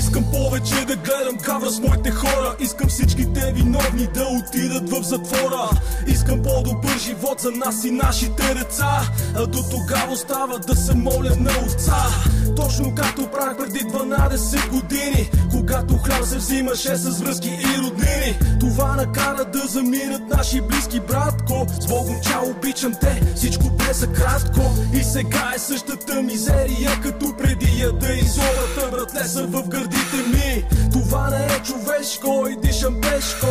Искам повече да гледам гавра с моите хора. Искам всичките виновни да отидат в затвора. Искам по-добър живот за нас и нашите деца. А до тогава остава да се моля на Отца. Точно както правих преди 12 години, когато хляб се взимаше с връзки и роднини. Това накара да заминат наши близки, братко. С Богом чао, обичам те, всичко бе за кратко. И сега е същата мизерия като преди яда и злобата, братле, са в гърдите ми. Това не е човешко и дишам тежко.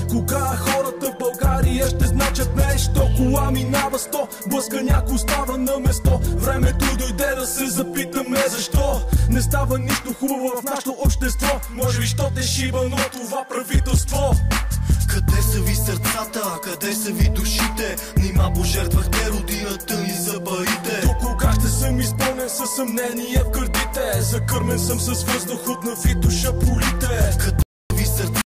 Кога хората в България ще значат нещо? Кола минава 100, блъска някой остава на место. Времето дойде да се запитаме защо не става нищо хубаво в нашето общество. Може би що те шибано това правителство. Къде са ви сърцата, къде са ви душите? Нима пожертвахте родината ни за парите. До кога ще съм изпълнен със съмнение в гърдите? Закърмен съм с въздух от навито шапулите. Къде са ви сърцата,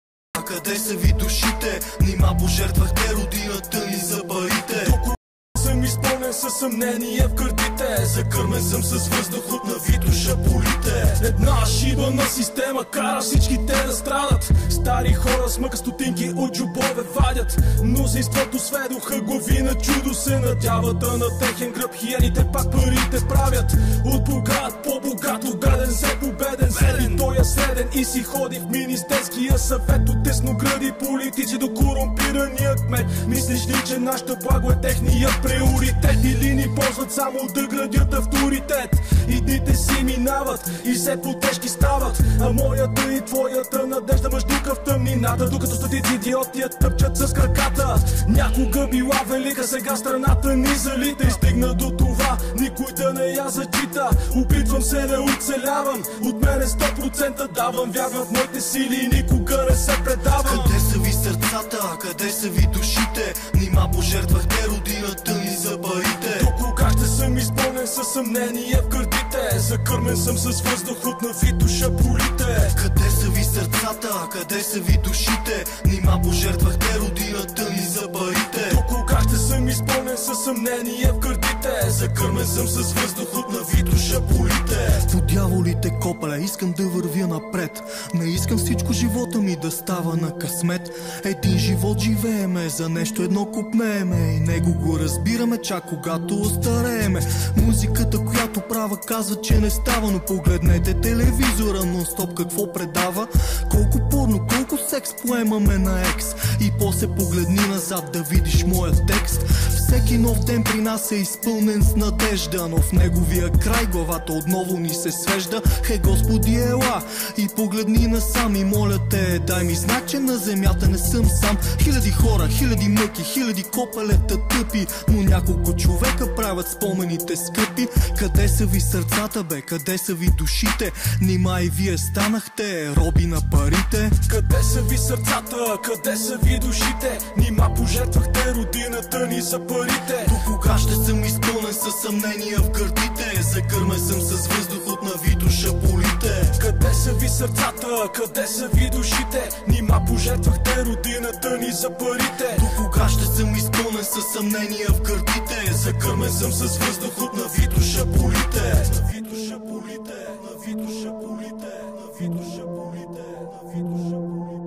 къде са ви душите? Нима пожертвахте родината ни за парите. До кога съм изпълнен със съмнение в гърдите? Закърмен съм с въздух от навито шапулите. Една шибана система кара всичките да страдат. Стари хора с мъка стотинки от джобове вадят. Мнозинството сведоха глави на чудо, се надяват да на техен гръб хиените пак парите правят. От богат по-богат, ограден се победен. Седи той е среден и си ходи в министерския съвет. От тесногради политици до корумпирания кмет. Мислиш ли, че нашата благо е техният приоритет? Или ни ползват само да градят авторитет? И дните си минават и все по-тежки стават. А моята и твоята надежда мъждука в тъмнината, докато стотици идиоти я тъпчат с краката. Някога била велика, сега страната ни залита. И стигна до това никой да не я зачита. Опитвам се да оцелявам, от мене 100% давам. Вярвам в моите сили и никога не се предавам. Къде са ви сърцата, къде са ви душите? Нима пожертвахте родината ни за парите. До кога ще съм изпълнен със съмнение в гърдите? Закърмен съм с въздух от навито шапулите. Къде са ви сърцата, къде са ви душите? Нима пожертвахте родината ни за парите. До кога ще съм изпълнен със съмнение в гърдите? Закърмен съм с въздух от навито шапулите. По дяволите копале, искам да вървя напред. Не искам всичко живота ми да става на късмет. Един живот живееме, за нещо едно купнееме и него го разбираме чак когато остарееме. Музиката, която права, казва, че не става, но погледнете телевизора нон-стоп какво предава. Колко порно, колко секс поемаме на екс. И после погледни назад да видиш моя текст. Всеки нов ден при нас е изпълнен с надежда, но в неговия край главата отново ни се свежда. Хей, Господи, ела и погледни насам и моля те, дай ми знак, че на земята не съм сам. Хиляди хора, хиляди мъки, хиляди копелета тъпи, но няколко човека правят спомените скъпи. Къде са ви сърцата, бе? Къде са ви душите? Нима и вие станахте роби на парите. Къде са ви сърцата, къде са ви душите? Нима пожертвахте родината ни за парите. До кога ще съм изпълнен със съмнения в гърдите? Закърмен съм с въздух от навито шапулите. Къде са ви сърцата, къде са ви душите? Нима пожертвахте родината ни за парите. До кога ще съм изпълнен със съмнения в гърдите? Закърмен съм с въздух от навито шапулите. Навито шапулите, навито шапулите, навито шапулите, навито шапулите.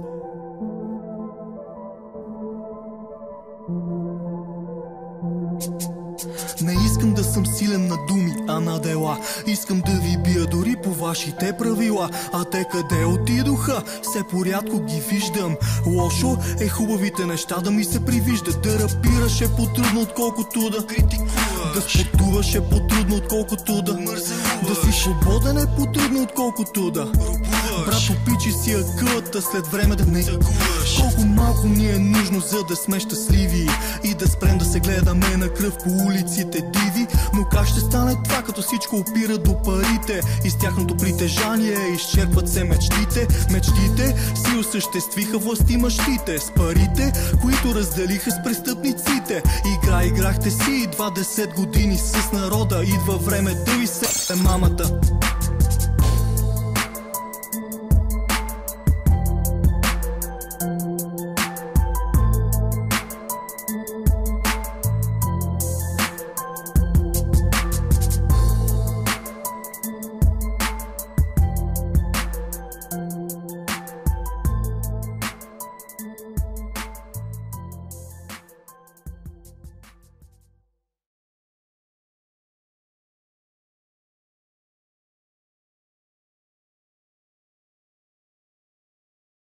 Не искам да съм силен на думи, а на дела. Искам да ви бия дори по вашите правила. А те къде отидоха? Все порядко ги виждам. Лошо е хубавите неща да ми се привиждат. Да рапираш е по-трудно, отколкото да критикуваш. Да спортуваш е по-трудно, отколкото да мързелуваш. Да си свободен е по-трудно, отколкото да рубуваш. Брато, пичи си акълата, след време да не тъгуваш. Колко малко ни е нужно, за да сме щастливи и да спрем да се гледаме на кръв по улиците диви. Но как ще стане това, като всичко опира до парите и с тяхното притежание изчерпват се мечтите? Мечтите си осъществиха властимащите с парите, които разделиха с престъпниците. Играхте си 20 години с народа, идва време да ви се мамата.